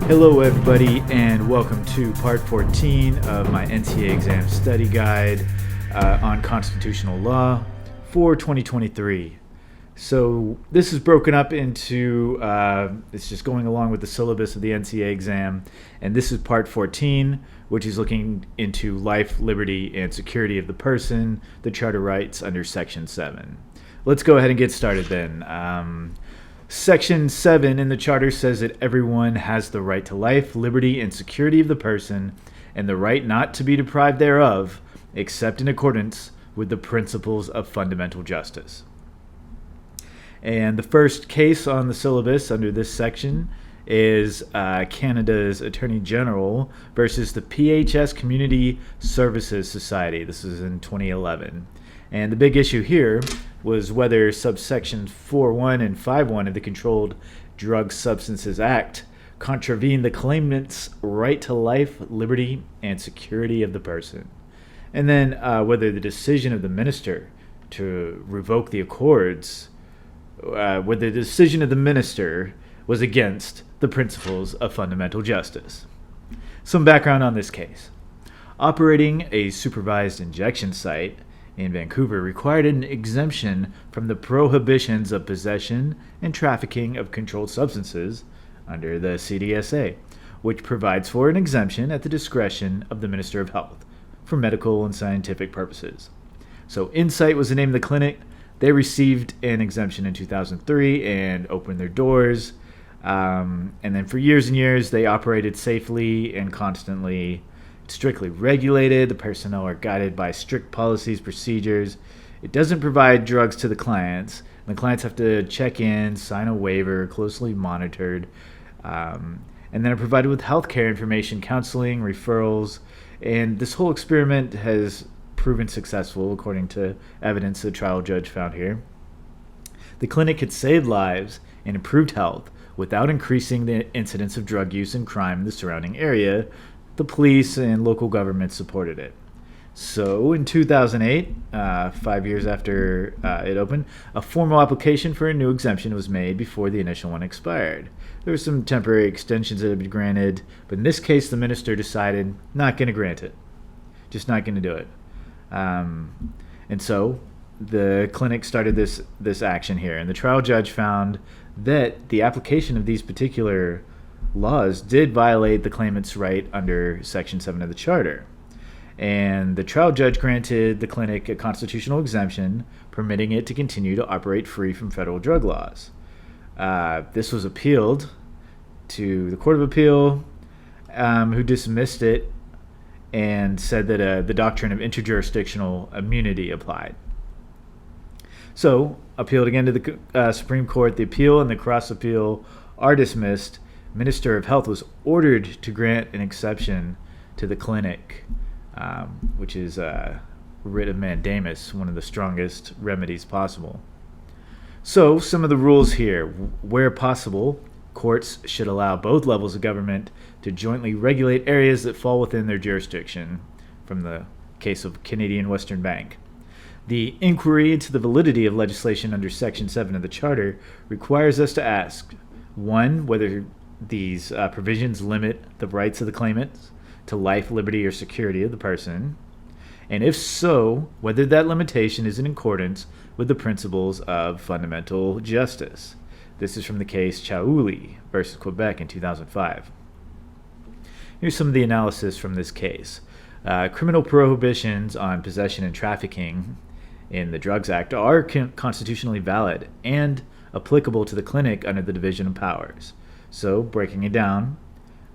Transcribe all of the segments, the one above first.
Hello everybody and welcome to part 14 of my NCA exam study guide on constitutional law for 2023. So this is broken up into, it's just going along with the syllabus of the NCA exam, and this is part 14, which is looking into life, liberty, and security of the person, the Charter rights under Section 7. Let's go ahead and get started then. Section 7 in the Charter says that everyone has the right to life, liberty, and security of the person, and the right not to be deprived thereof, except in accordance with the principles of fundamental justice. And the first case on the syllabus under this section is Canada's Attorney General versus the PHS Community Services Society. This is in 2011. And the big issue here was whether subsections 4.1 and 5.1 of the Controlled Drug Substances Act contravene the claimant's right to life, liberty, and security of the person. And then whether the decision of the minister to revoke the accords, whether the decision of the minister was against the principles of fundamental justice. Some background on this case. Operating a supervised injection site in Vancouver required an exemption from the prohibitions of possession and trafficking of controlled substances under the CDSA, which provides for an exemption at the discretion of the Minister of Health for medical and scientific purposes. So Insight was the name of the clinic. They received an exemption in 2003 and opened their doors. And then for years and years, they operated safely and constantly strictly regulated. The personnel are guided by strict policies, procedures. It doesn't provide drugs to the clients. The clients have to check in, sign a waiver, closely monitored, and then are provided with healthcare information, counseling, referrals. And this whole experiment has proven successful, according to evidence the trial judge found here. The clinic had saved lives and improved health without increasing the incidence of drug use and crime in the surrounding area. The police and local government supported it. So in 2008, 5 years after it opened, a formal application for a new exemption was made before the initial one expired. There were some temporary extensions that had been granted, but in this case, the minister decided not going to grant it. Just not going to do it. And so the clinic started this action here, and the trial judge found that the application of these particular laws did violate the claimant's right under Section 7 of the Charter. And the trial judge granted the clinic a constitutional exemption, permitting it to continue to operate free from federal drug laws. This was appealed to the Court of Appeal, who dismissed it and said that the doctrine of interjurisdictional immunity applied. So, appealed again to the Supreme Court. The appeal and the cross appeal are dismissed. Minister of Health was ordered to grant an exception to the clinic, which is writ of mandamus, one of the strongest remedies possible. So, some of the rules here. Where possible, courts should allow both levels of government to jointly regulate areas that fall within their jurisdiction, from the case of Canadian Western Bank. The inquiry into the validity of legislation under Section 7 of the Charter requires us to ask, 1, whether these provisions limit the rights of the claimants to life, liberty, or security of the person, and if so, whether that limitation is in accordance with the principles of fundamental justice. This is from the case Chaouli versus Quebec in 2005. Here's some of the analysis from this case. Criminal prohibitions on possession and trafficking in the Drugs Act are constitutionally valid and applicable to the clinic under the division of powers. So, breaking it down,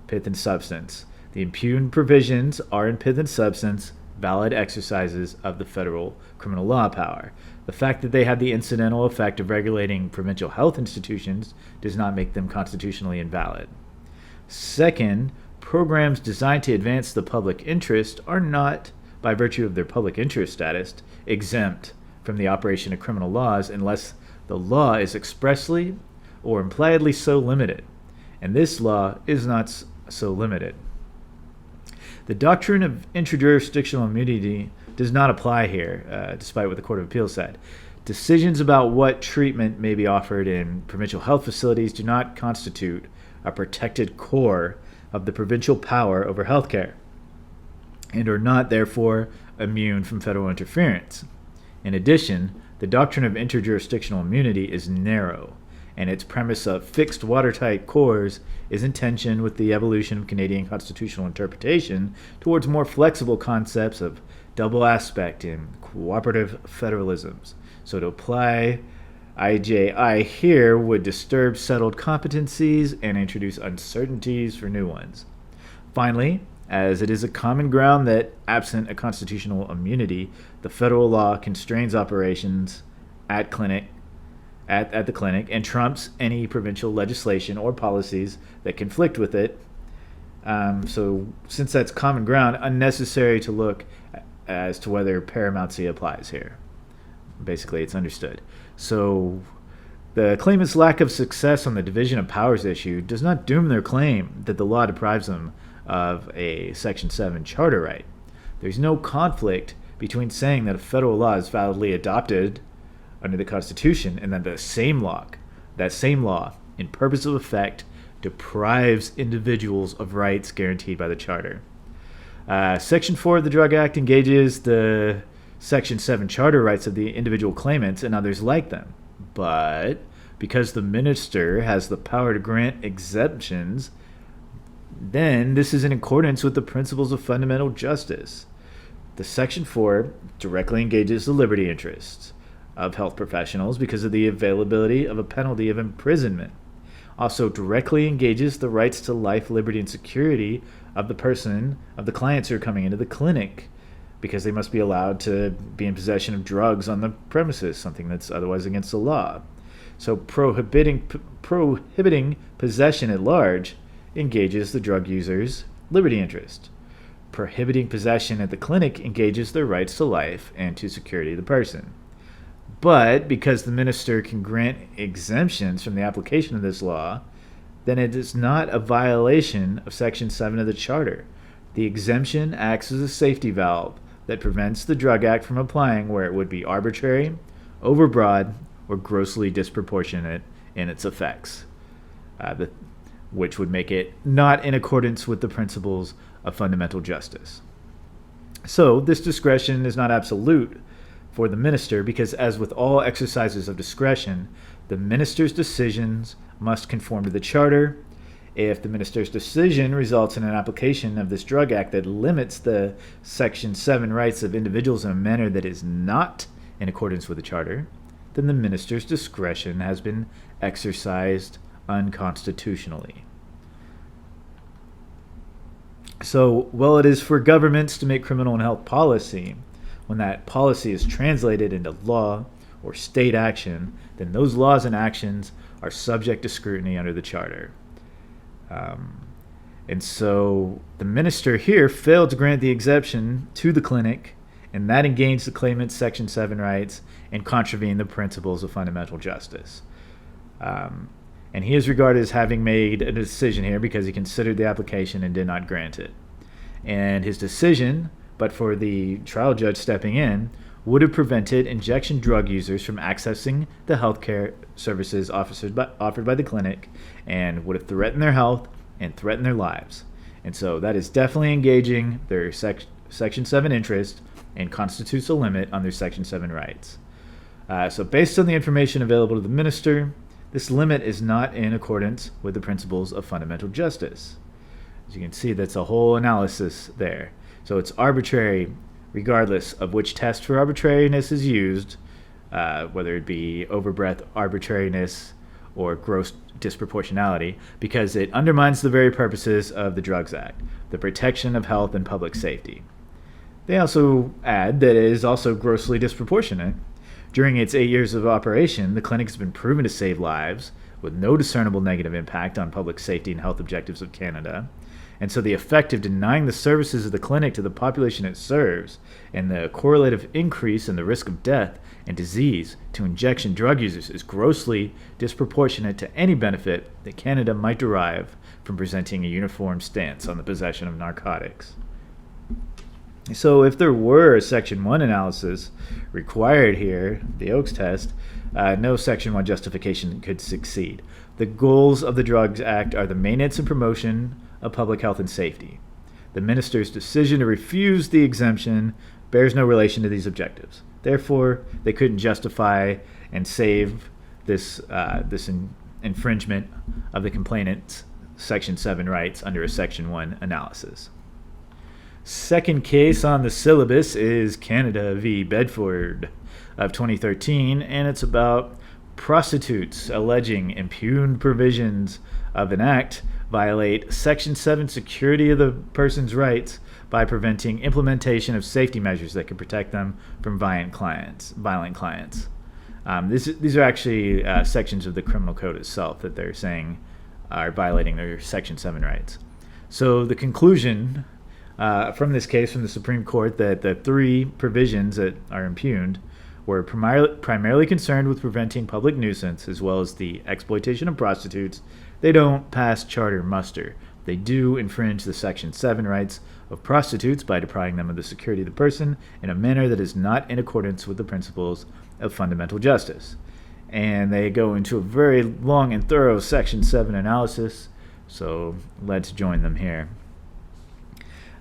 pith and substance. The impugned provisions are in pith and substance valid exercises of the federal criminal law power. The fact that they have the incidental effect of regulating provincial health institutions does not make them constitutionally invalid. Second, programs designed to advance the public interest are not, by virtue of their public interest status, exempt from the operation of criminal laws unless the law is expressly or impliedly so limited. And this law is not so limited. The doctrine of interjurisdictional immunity does not apply here, despite what the Court of Appeal said. Decisions about what treatment may be offered in provincial health facilities do not constitute a protected core of the provincial power over healthcare, and are not therefore immune from federal interference. In addition, the doctrine of interjurisdictional immunity is narrow, and its premise of fixed watertight cores is in tension with the evolution of Canadian constitutional interpretation towards more flexible concepts of double aspect and cooperative federalisms. So to apply IJI here would disturb settled competencies and introduce uncertainties for new ones. Finally, as it is a common ground that, absent a constitutional immunity, the federal law constrains operations at the clinic and trumps any provincial legislation or policies that conflict with it. So since that's common ground, unnecessary to look as to whether paramountcy applies here. Basically, it's understood. So the claimant's lack of success on the division of powers issue does not doom their claim that the law deprives them of a Section 7 charter right. There's no conflict between saying that a federal law is validly adopted under the Constitution and that that same law, in purpose of effect, deprives individuals of rights guaranteed by the charter. Section 4 of the Drug Act engages the Section 7 charter rights of the individual claimants and others like them. But because the minister has the power to grant exemptions, then this is in accordance with the principles of fundamental justice. The Section 4 directly engages the liberty interests of health professionals because of the availability of a penalty of imprisonment. Also directly engages the rights to life, liberty, and security of the clients who are coming into the clinic, because they must be allowed to be in possession of drugs on the premises, something that's otherwise against the law. So prohibiting possession at large engages the drug user's liberty interest. Prohibiting possession at the clinic engages their rights to life and to security of the person. But because the minister can grant exemptions from the application of this law, then it is not a violation of Section 7 of the Charter. The exemption acts as a safety valve that prevents the Drug Act from applying where it would be arbitrary, overbroad, or grossly disproportionate in its effects, which would make it not in accordance with the principles of fundamental justice. So this discretion is not absolute for the minister, because as with all exercises of discretion, the minister's decisions must conform to the charter. If the minister's decision results in an application of this Drug Act that limits the Section 7 rights of individuals in a manner that is not in accordance with the charter, then the minister's discretion has been exercised unconstitutionally. So, while it is for governments to make criminal and health policy, when that policy is translated into law or state action, then those laws and actions are subject to scrutiny under the charter. And so the minister here failed to grant the exemption to the clinic, and that engaged the claimant's Section 7 rights and contravened the principles of fundamental justice. And he is regarded as having made a decision here because he considered the application and did not grant it. And his decision, but for the trial judge stepping in, would have prevented injection drug users from accessing the healthcare services offered by the clinic, and would have threatened their health and threatened their lives. And so that is definitely engaging their Section 7 interest and constitutes a limit on their Section 7 rights. So based on the information available to the minister, this limit is not in accordance with the principles of fundamental justice. As you can see, that's a whole analysis there. So it's arbitrary regardless of which test for arbitrariness is used, whether it be overbreadth arbitrariness or gross disproportionality, because it undermines the very purposes of the Drugs Act, the protection of health and public safety. They also add that it is also grossly disproportionate. During its 8 years of operation, the clinic has been proven to save lives with no discernible negative impact on public safety and health objectives of Canada. And so the effect of denying the services of the clinic to the population it serves, and the correlative increase in the risk of death and disease to injection drug users, is grossly disproportionate to any benefit that Canada might derive from presenting a uniform stance on the possession of narcotics. So if there were a Section 1 analysis required here, the Oakes test, no Section 1 justification could succeed. The goals of the Drugs Act are the maintenance and promotion of public health and safety. The minister's decision to refuse the exemption bears no relation to these objectives. Therefore, they couldn't justify and save this infringement of the complainant's Section 7 rights under a Section 1 analysis. Second case on the syllabus is Canada v. Bedford of 2013, and it's about prostitutes alleging impugned provisions of an act violate Section 7 security of the person's rights by preventing implementation of safety measures that could protect them from violent clients. These are actually sections of the criminal code itself that they're saying are violating their Section 7 rights. So the conclusion from this case from the Supreme Court that the three provisions that are impugned were primarily concerned with preventing public nuisance as well as the exploitation of prostitutes. They don't pass charter muster. They do infringe the Section 7 rights of prostitutes by depriving them of the security of the person in a manner that is not in accordance with the principles of fundamental justice. And they go into a very long and thorough Section 7 analysis, so let's join them here.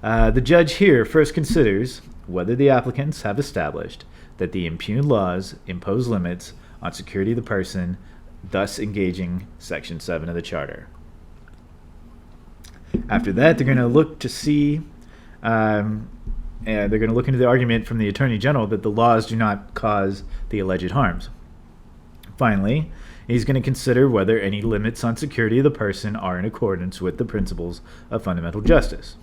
The judge here first considers whether the applicants have established that the impugned laws impose limits on security of the person, thus engaging Section 7 of the Charter. After that, they're going to look to see, and they're going to look into the argument from the Attorney General that the laws do not cause the alleged harms. Finally, he's going to consider whether any limits on security of the person are in accordance with the principles of fundamental justice.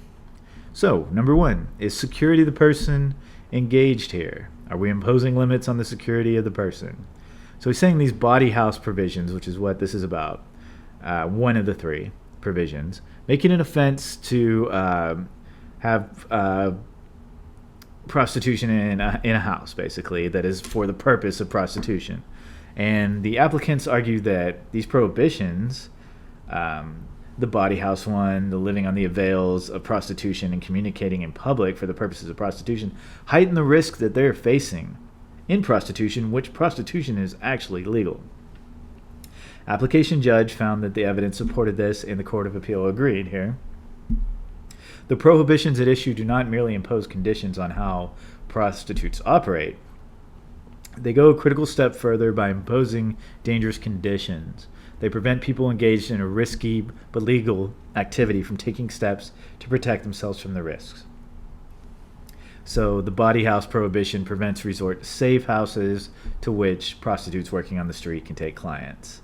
So, number one, is security of the person engaged here? Are we imposing limits on the security of the person? So he's saying these body house provisions, which is what this is about, one of the three provisions, make it an offense to have prostitution in a house, basically, that is for the purpose of prostitution. And the applicants argue that these prohibitions, the body house one, the living on the avails of prostitution and communicating in public for the purposes of prostitution, heighten the risk that they're facing in prostitution, which prostitution is actually legal. Application judge found that the evidence supported this, and the Court of Appeal agreed here. The prohibitions at issue do not merely impose conditions on how prostitutes operate. They go a critical step further by imposing dangerous conditions. They prevent people engaged in a risky but legal activity from taking steps to protect themselves from the risks. So the body house prohibition prevents resort to safe houses to which prostitutes working on the street can take clients.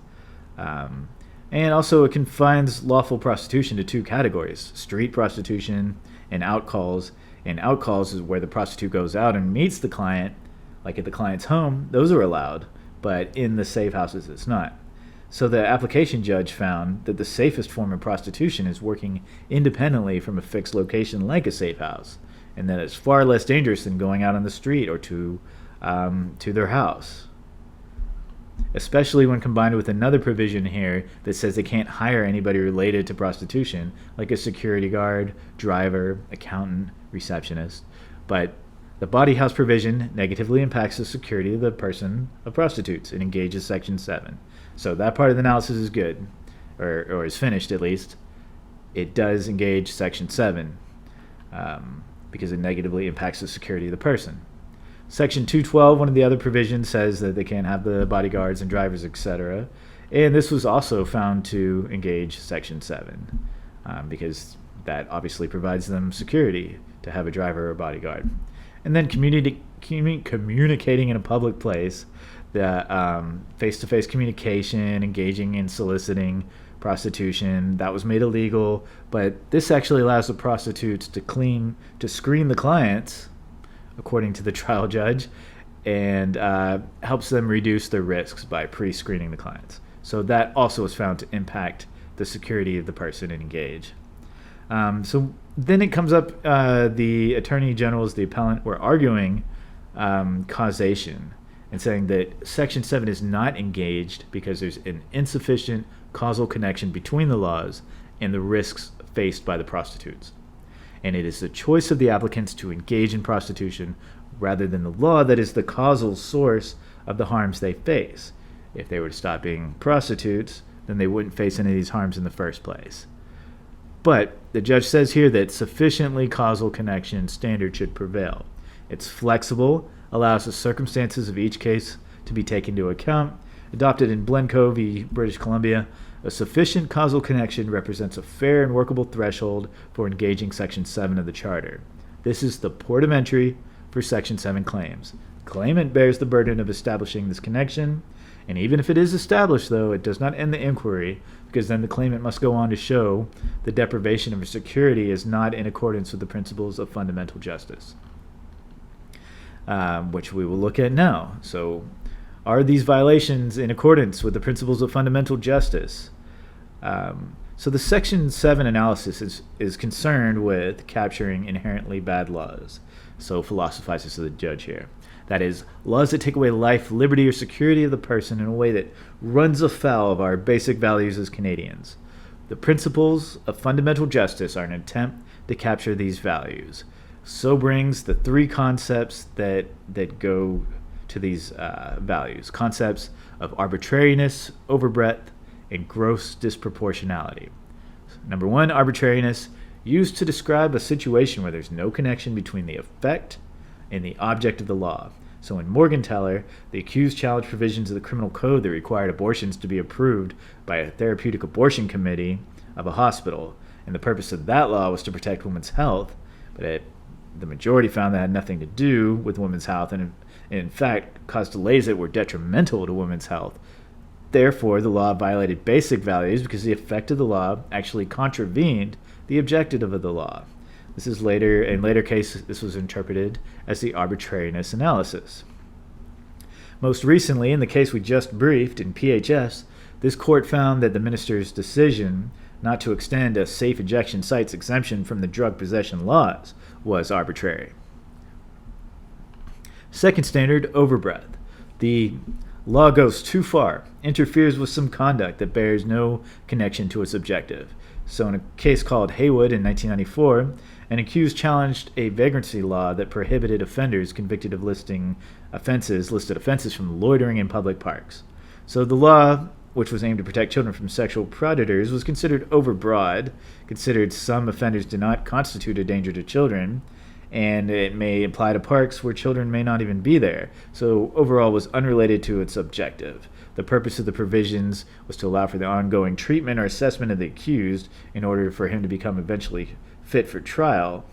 And also it confines lawful prostitution to two categories: street prostitution and outcalls. And outcalls is where the prostitute goes out and meets the client, like at the client's home. Those are allowed, but in the safe houses it's not. So the application judge found that the safest form of prostitution is working independently from a fixed location like a safe house, and that it's far less dangerous than going out on the street or to their house. Especially when combined with another provision here that says they can't hire anybody related to prostitution, like a security guard, driver, accountant, receptionist. But the body house provision negatively impacts the security of the person of prostitutes. It engages Section 7. So that part of the analysis is good, or is finished at least. It does engage Section 7 because it negatively impacts the security of the person. Section 212, one of the other provisions, says that they can't have the bodyguards and drivers, etc. And this was also found to engage Section 7 because that obviously provides them security to have a driver or a bodyguard. And then communicating in a public place, the face-to-face communication, engaging in soliciting prostitution, that was made illegal. But this actually allows the prostitutes to screen the clients, according to the trial judge, and helps them reduce their risks by pre-screening the clients. So that also was found to impact the security of the person engaged. So then it comes up, the attorney generals, the appellant, were arguing causation and saying that Section 7 is not engaged because there's an insufficient causal connection between the laws and the risks faced by the prostitutes. And it is the choice of the applicants to engage in prostitution rather than the law that is the causal source of the harms they face. If they were to stop being prostitutes, then they wouldn't face any of these harms in the first place. But the judge says here that sufficiently causal connection standard should prevail. It's flexible, allows the circumstances of each case to be taken into account. Adopted in Blencoe v. British Columbia, a sufficient causal connection represents a fair and workable threshold for engaging Section 7 of the Charter. This is the port of entry for Section 7 claims. The claimant bears the burden of establishing this connection, and even if it is established, though, it does not end the inquiry, because then the claimant must go on to show the deprivation of security is not in accordance with the principles of fundamental justice, which we will look at now. So, are these violations in accordance with the principles of fundamental justice? So the Section 7 analysis is concerned with capturing inherently bad laws. So philosophizes the judge here. That is, laws that take away life, liberty, or security of the person in a way that runs afoul of our basic values as Canadians. The principles of fundamental justice are an attempt to capture these values. So brings the three concepts that go to these values. Concepts of arbitrariness, overbreadth, and gross disproportionality. Number one, arbitrariness, used to describe a situation where there's no connection between the effect and the object of the law. So in Morgenthaler, the accused challenged provisions of the criminal code that required abortions to be approved by a therapeutic abortion committee of a hospital, and the purpose of that law was to protect women's health, but the majority found that had nothing to do with women's health, and in fact caused delays that were detrimental to women's health. Therefore, the law violated basic values because the effect of the law actually contravened the objective of the law. This is in later cases, this was interpreted as the arbitrariness analysis. Most recently, in the case we just briefed in PHS, this court found that the minister's decision not to extend a safe injection site's exemption from the drug possession laws was arbitrary. Second standard, overbreadth. The law goes too far, interferes with some conduct that bears no connection to its objective. So in a case called Haywood in 1994, an accused challenged a vagrancy law that prohibited offenders convicted of listed offenses from loitering in public parks. So the law, which was aimed to protect children from sexual predators, was considered overbroad, considered some offenders did not constitute a danger to children, and it may apply to parks where children may not even be there. So overall was unrelated to its objective. The purpose of the provisions was to allow for the ongoing treatment or assessment of the accused in order for him to become eventually fit for trial.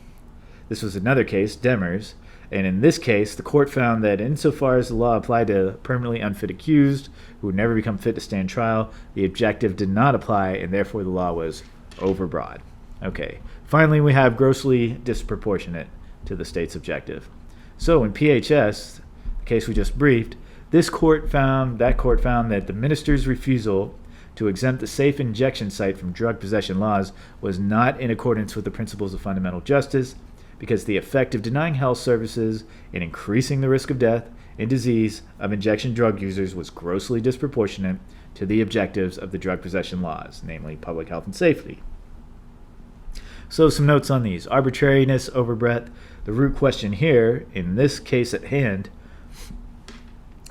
This was another case, Demers, and in this case, the court found that insofar as the law applied to permanently unfit accused who would never become fit to stand trial, the objective did not apply, and therefore the law was overbroad. Okay, finally we have grossly disproportionate to the state's objective. So in PHS, the case we just briefed, that court found that the minister's refusal to exempt the safe injection site from drug possession laws was not in accordance with the principles of fundamental justice, because the effect of denying health services and increasing the risk of death and disease of injection drug users was grossly disproportionate to the objectives of the drug possession laws, namely public health and safety. So some notes on these. Arbitrariness, overbreadth. The root question here, in this case at hand,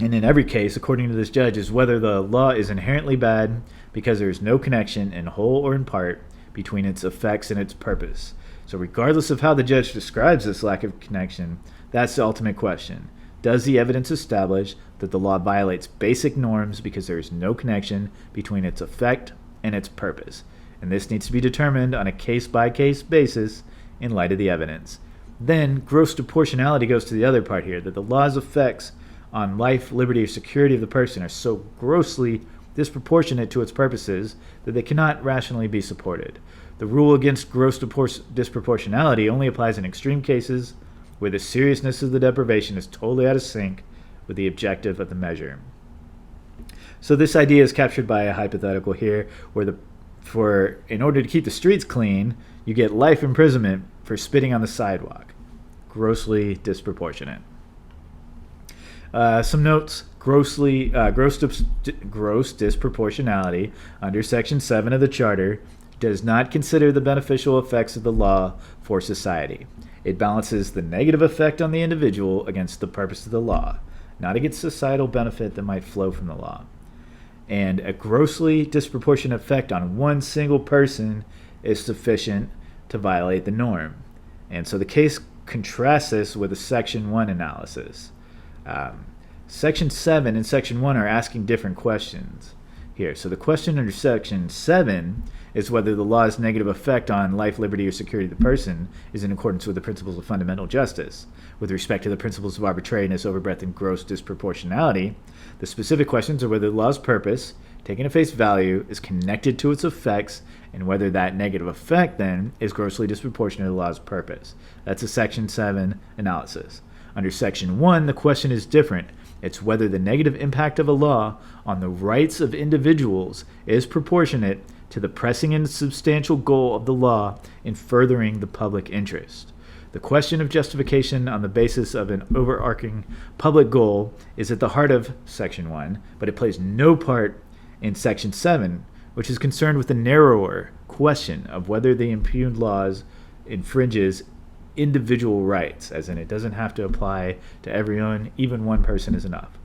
and in every case, according to this judge, is whether the law is inherently bad because there is no connection, in whole or in part, between its effects and its purpose. So regardless of how the judge describes this lack of connection, that's the ultimate question. Does the evidence establish that the law violates basic norms because there is no connection between its effect and its purpose? And this needs to be determined on a case-by-case basis in light of the evidence. Then, gross proportionality goes to the other part here, that the law's effects on life, liberty, or security of the person are so grossly disproportionate to its purposes that they cannot rationally be supported. The rule against gross disproportionality only applies in extreme cases where the seriousness of the deprivation is totally out of sync with the objective of the measure. So this idea is captured by a hypothetical here, where in order to keep the streets clean, you get life imprisonment for spitting on the sidewalk. Grossly disproportionate. Some notes. Gross disproportionality under Section 7 of the Charter does not consider the beneficial effects of the law for society. It balances the negative effect on the individual against the purpose of the law. not against societal benefit that might flow from the law. And a grossly disproportionate effect on one single person is sufficient to violate the norm. And so the case contrasts this with a Section 1 analysis. Section 7 and Section 1 are asking different questions here. So the question under Section 7 is whether the law's negative effect on life, liberty, or security of the person is in accordance with the principles of fundamental justice. With respect to the principles of arbitrariness, overbreadth, and gross disproportionality, the specific questions are whether the law's purpose, taken at face value, is connected to its effects, and whether that negative effect, then, is grossly disproportionate to the law's purpose. That's a Section 7 analysis. Under Section 1, the question is different. It's whether the negative impact of a law on the rights of individuals is proportionate to the pressing and substantial goal of the law in furthering the public interest. The question of justification on the basis of an overarching public goal is at the heart of Section 1, but it plays no part in Section 7, which is concerned with the narrower question of whether the impugned laws infringes individual rights, as in it doesn't have to apply to everyone, even one person is enough.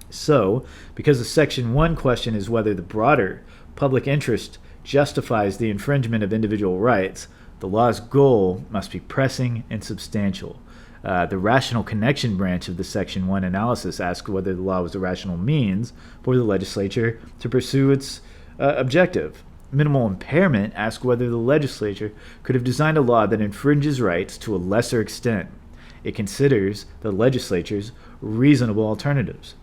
So, because the Section 1 question is whether the broader public interest justifies the infringement of individual rights, the law's goal must be pressing and substantial. The rational connection branch of the Section 1 analysis asks whether the law was a rational means for the legislature to pursue its objective. Minimal impairment asks whether the legislature could have designed a law that infringes rights to a lesser extent. It considers the legislature's reasonable alternatives.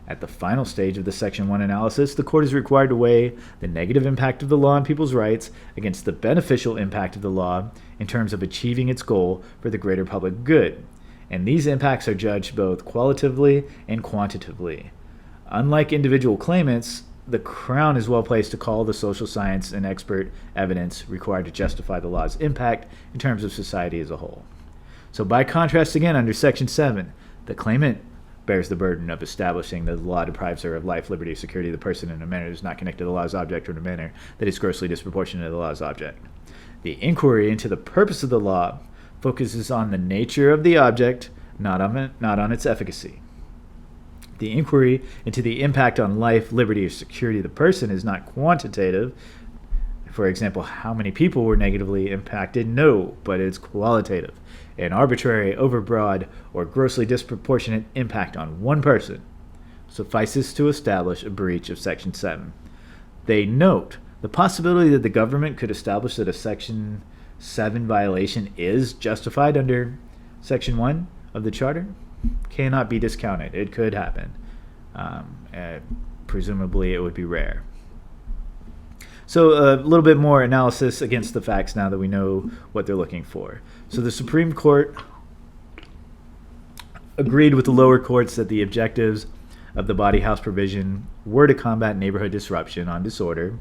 At the final stage of the Section 1 analysis, the court is required to weigh the negative impact of the law on people's rights against the beneficial impact of the law in terms of achieving its goal for the greater public good. And these impacts are judged both qualitatively and quantitatively. Unlike individual claimants, the Crown is well placed to call the social science and expert evidence required to justify the law's impact in terms of society as a whole. So by contrast, again, under Section 7, the claimant bears the burden of establishing that the law deprives her of life, liberty, or security of the person in a manner that is not connected to the law's object or in a manner that is grossly disproportionate to the law's object. The inquiry into the purpose of the law focuses on the nature of the object, not on its efficacy. The inquiry into the impact on life, liberty, or security of the person is not quantitative. For example, how many people were negatively impacted? No, but it's qualitative. An arbitrary, overbroad, or grossly disproportionate impact on one person suffices to establish a breach of Section 7. They note the possibility that the government could establish that a Section 7 violation is justified under Section 1 of the Charter cannot be discounted. It could happen. Presumably it would be rare. So a little bit more analysis against the facts now that we know what they're looking for. So the Supreme Court agreed with the lower courts that the objectives of the body house provision were to combat neighborhood disruption on disorder,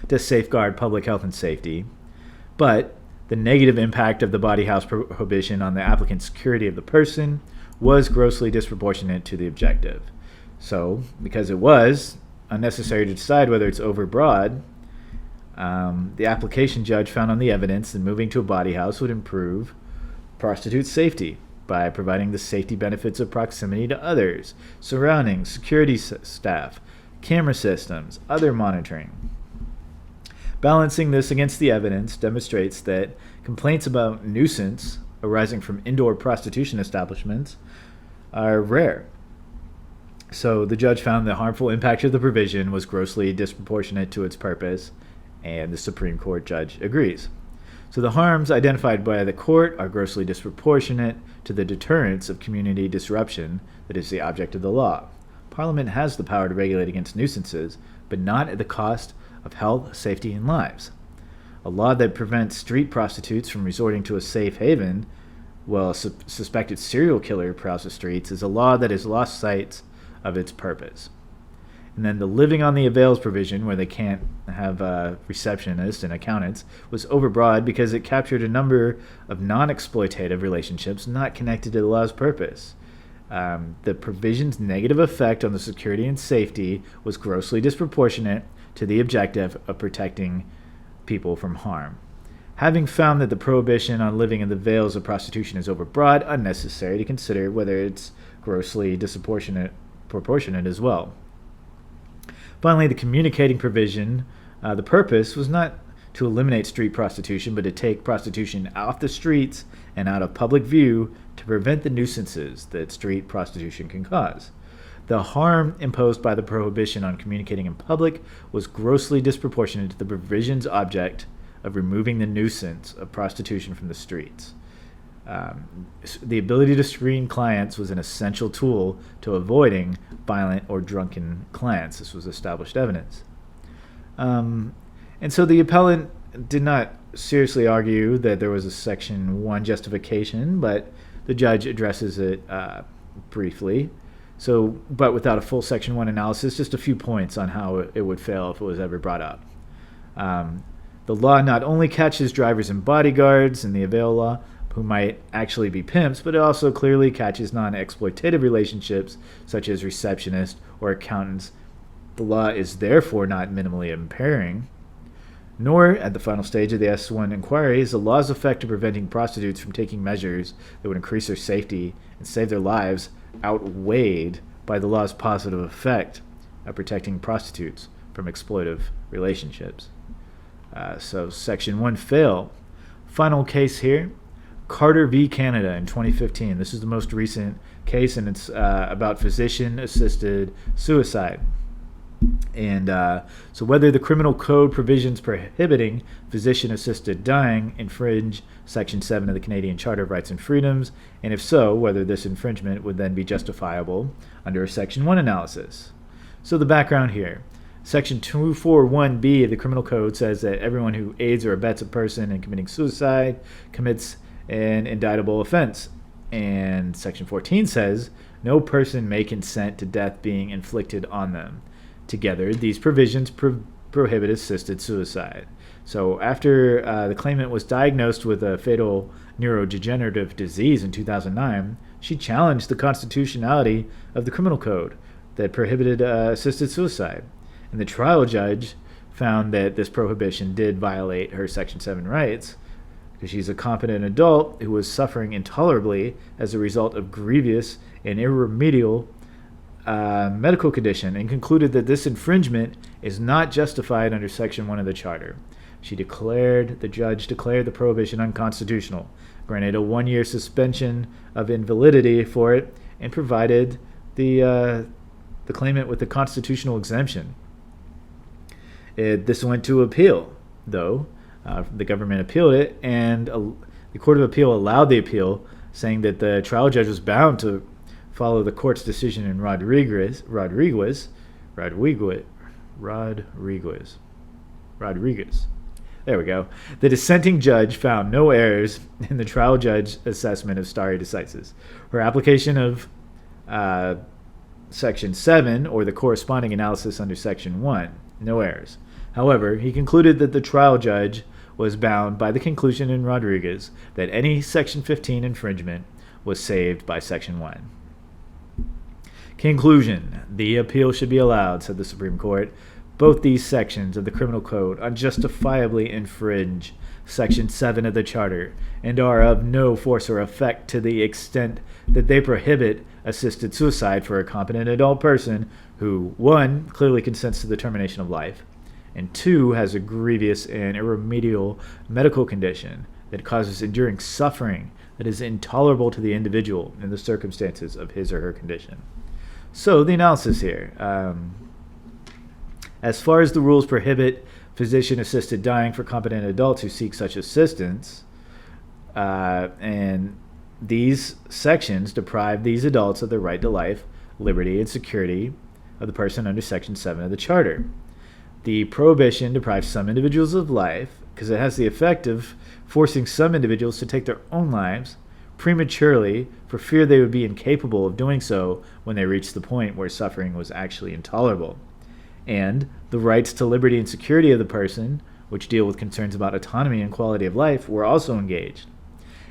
to safeguard public health and safety, but the negative impact of the body house prohibition on the applicant's security of the person was grossly disproportionate to the objective. So, because it was unnecessary to decide whether it's overbroad, the application judge found on the evidence that moving to a body house would improve prostitutes' safety by providing the safety benefits of proximity to others, surroundings, security staff, camera systems, other monitoring. Balancing this against the evidence demonstrates that complaints about nuisance arising from indoor prostitution establishments are rare. So the judge found the harmful impact of the provision was grossly disproportionate to its purpose, and the Supreme Court judge agrees. So the harms identified by the court are grossly disproportionate to the deterrence of community disruption that is the object of the law. Parliament has the power to regulate against nuisances, but not at the cost of health, safety, and lives. A law that prevents street prostitutes from resorting to a safe haven while a suspected serial killer prowls the streets is a law that has lost sight of its purpose. And then the living on the avails provision, where they can't have receptionists and accountants, was overbroad because it captured a number of non-exploitative relationships not connected to the law's purpose. The provision's negative effect on the security and safety was grossly disproportionate to the objective of protecting people from harm. Having found that the prohibition on living in the veils of prostitution is overbroad, unnecessary to consider whether it's grossly proportionate as well. Finally, the communicating provision, the purpose was not to eliminate street prostitution, but to take prostitution off the streets and out of public view to prevent the nuisances that street prostitution can cause. The harm imposed by the prohibition on communicating in public was grossly disproportionate to the provision's object of removing the nuisance of prostitution from the streets. The ability to screen clients was an essential tool to avoiding violent or drunken clients. This was established evidence. And so the appellant did not seriously argue that there was a Section 1 justification, but the judge addresses it briefly. But without a full Section 1 analysis, just a few points on how it would fail if it was ever brought up. The law not only catches drivers and bodyguards in the avail law, who might actually be pimps, but it also clearly catches non-exploitative relationships, such as receptionists or accountants. The law is therefore not minimally impairing. Nor, at the final stage of the S1 inquiry, is the law's effect of preventing prostitutes from taking measures that would increase their safety and save their lives outweighed by the law's positive effect of protecting prostitutes from exploitive relationships. So Section 1 fail. Final case here, Carter v. Canada in 2015. This is the most recent case, and it's about physician-assisted suicide. And so whether the criminal code provisions prohibiting physician-assisted dying infringe Section 7 of the Canadian Charter of Rights and Freedoms, and if so, whether this infringement would then be justifiable under a Section 1 analysis. So the background here. Section 241B of the Criminal Code says that everyone who aids or abets a person in committing suicide commits an indictable offense. And Section 14 says no person may consent to death being inflicted on them. Together, these provisions prohibit assisted suicide. So after the claimant was diagnosed with a fatal neurodegenerative disease in 2009, she challenged the constitutionality of the criminal code that prohibited assisted suicide. And the trial judge found that this prohibition did violate her Section 7 rights because she's a competent adult who was suffering intolerably as a result of grievous and irremediable medical condition, and concluded that this infringement is not justified under Section 1 of the Charter. The judge declared the prohibition unconstitutional, granted a 1-year suspension of invalidity for it, and provided the claimant with a constitutional exemption. This went to appeal, though. The government appealed it, and the Court of Appeal allowed the appeal, saying that the trial judge was bound to follow the court's decision in Rodriguez. There we go. The dissenting judge found no errors in the trial judge's assessment of stare decisis. Her application of Section 7 or the corresponding analysis under Section 1, no errors. However, he concluded that the trial judge was bound by the conclusion in Rodriguez that any Section 15 infringement was saved by Section 1. Conclusion. The appeal should be allowed, said the Supreme Court. Both these sections of the Criminal Code unjustifiably infringe Section 7 of the Charter and are of no force or effect to the extent that they prohibit assisted suicide for a competent adult person who, 1, clearly consents to the termination of life, and 2, has a grievous and irremediable medical condition that causes enduring suffering that is intolerable to the individual in the circumstances of his or her condition. So the analysis here. As far as the rules prohibit physician-assisted dying for competent adults who seek such assistance, and these sections deprive these adults of their right to life, liberty, and security of the person under Section 7 of the Charter. The prohibition deprives some individuals of life because it has the effect of forcing some individuals to take their own lives prematurely for fear they would be incapable of doing so when they reach the point where suffering was actually intolerable. And the rights to liberty and security of the person, which deal with concerns about autonomy and quality of life, were also engaged.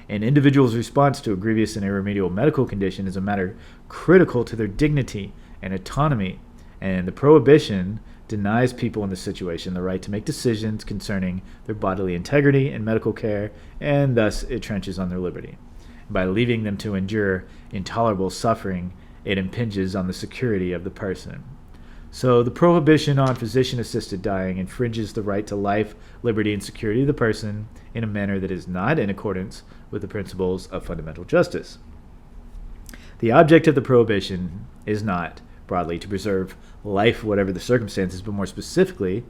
An individual's response to a grievous and irremediable medical condition is a matter critical to their dignity and autonomy, and the prohibition denies people in this situation the right to make decisions concerning their bodily integrity and medical care, and thus it trenches on their liberty. By leaving them to endure intolerable suffering it impinges on the security of the person. So the prohibition on physician-assisted dying infringes the right to life, liberty, and security of the person in a manner that is not in accordance with the principles of fundamental justice. The object of the prohibition is not, broadly, to preserve life, whatever the circumstances, but more specifically,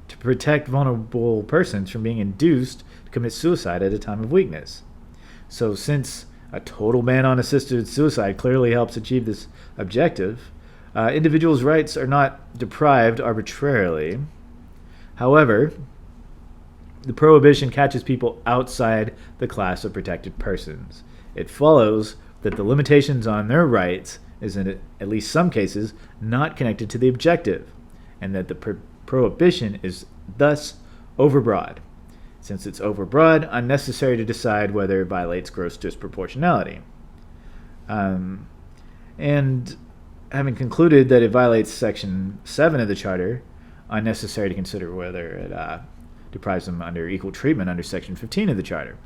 to protect vulnerable persons from being induced to commit suicide at a time of weakness. So since a total ban on assisted suicide clearly helps achieve this objective, individuals' rights are not deprived arbitrarily. However, the prohibition catches people outside the class of protected persons. It follows that the limitations on their rights is, in at least some cases, not connected to the objective, and that the prohibition is thus overbroad. Since it's overbroad, unnecessary to decide whether it violates gross disproportionality. And having concluded that it violates Section 7 of the Charter, unnecessary to consider whether it deprives them under equal treatment under Section 15 of the Charter.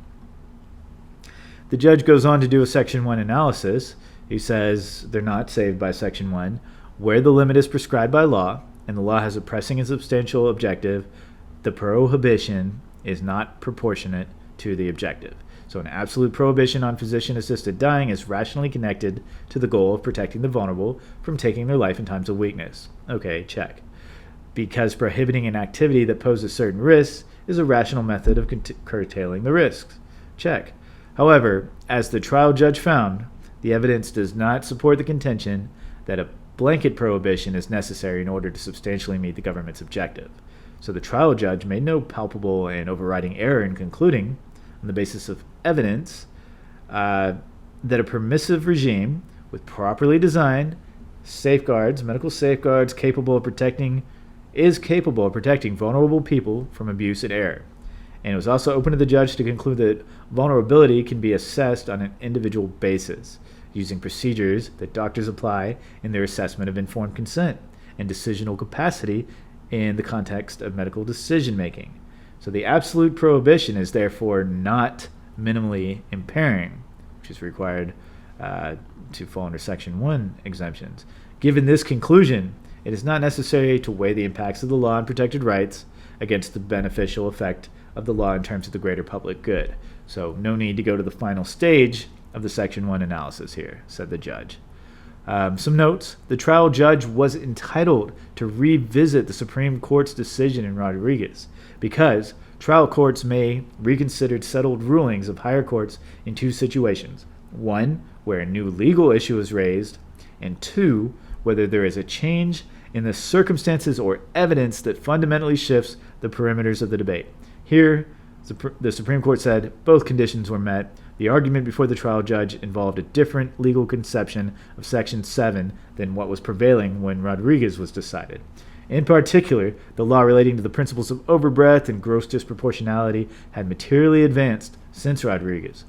The judge goes on to do a Section 1 analysis. He says they're not saved by Section 1. Where the limit is prescribed by law, and the law has a pressing and substantial objective, the prohibition is not proportionate to the objective. So an absolute prohibition on physician-assisted dying is rationally connected to the goal of protecting the vulnerable from taking their life in times of weakness. Okay, check. Because prohibiting an activity that poses certain risks is a rational method of curtailing the risks. Check. However, as the trial judge found, the evidence does not support the contention that a blanket prohibition is necessary in order to substantially meet the government's objective. So the trial judge made no palpable and overriding error in concluding, on the basis of evidence, that a permissive regime with properly designed safeguards, medical safeguards, is capable of protecting vulnerable people from abuse and error. And it was also open to the judge to conclude that vulnerability can be assessed on an individual basis, using procedures that doctors apply in their assessment of informed consent and decisional capacity in the context of medical decision-making. So the absolute prohibition is therefore not minimally impairing, which is required to fall under Section 1 exemptions. Given this conclusion, it is not necessary to weigh the impacts of the law on protected rights against the beneficial effect of the law in terms of the greater public good. So no need to go to the final stage of the Section 1 analysis here, said the judge. Some notes. The trial judge was entitled to revisit the Supreme Court's decision in Rodriguez because trial courts may reconsider settled rulings of higher courts in two situations. One, where a new legal issue is raised, and two, whether there is a change in the circumstances or evidence that fundamentally shifts the perimeters of the debate. Here, the Supreme Court said both conditions were met. The argument before the trial judge involved a different legal conception of Section 7 than what was prevailing when Rodriguez was decided. In particular, the law relating to the principles of overbreadth and gross disproportionality had materially advanced since Rodriguez.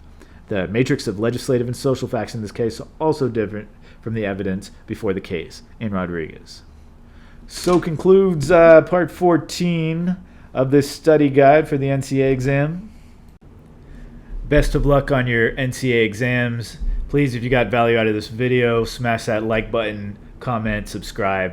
The matrix of legislative and social facts in this case are also different from the evidence before the case in Rodriguez. So concludes Part 14 of this study guide for the NCA exam. Best of luck on your NCA exams. Please, if you got value out of this video, smash that like button, comment, subscribe.